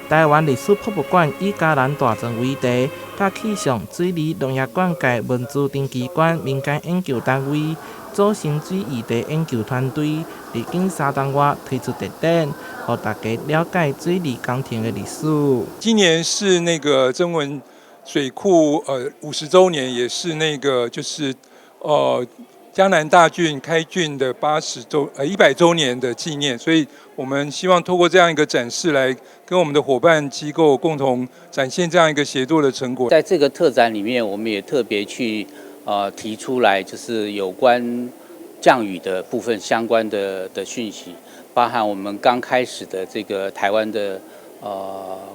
台湾历史博物馆以嘉南大圳为题，甲气象、水利、农业管界文资登机关民间研究单位组成水议题研究团队，历经3个月推出特展，让大家了解水利工程的历史。今年是那个曾文水库50周年，也是那个就是嘉南大圳开圳的100周年的纪念，所以我们希望透过这样一个展示来跟我们的伙伴机构共同展现这样一个协作的成果。在这个特展里面，我们也特别去提出来，就是有关降雨的部分相关的讯息，包含我们刚开始的这个台湾的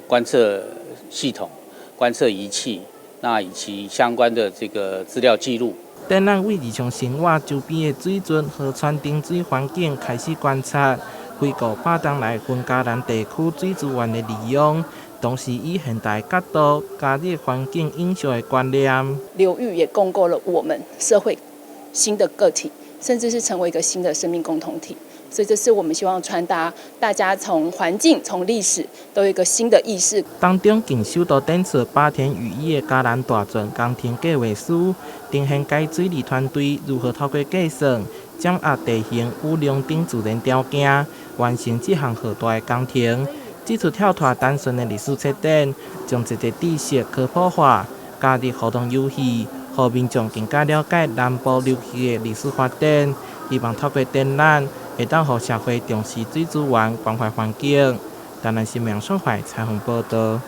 观测系统、观测仪器，那以及相关的这个资料记录。展览为日常生活周边的水质、河川顶水环境开始观察，回顾8年来分嘉南地区水资源的利用，同时以现代角度加入环境影响的观念。流域也共构了我们社会新的个体，甚至是成为一个新的生命共同体。所以这是我们希望传达，大家从环境、从历史都有一个新的意识。当中更首度展出8天雨衣的嘉南大圳工程计划书，呈现该水利团队如何透过计算、掌握地形、雨量等自然条件，完成这项浩大的工程。这次跳脱单纯的历史测展，将这个知识科普化，加入互动游戏，让民众更加了解南部流域的历史发展。希望透过展览，会当让社会重视水资源、关怀环境。台南新闻双怀采访报道。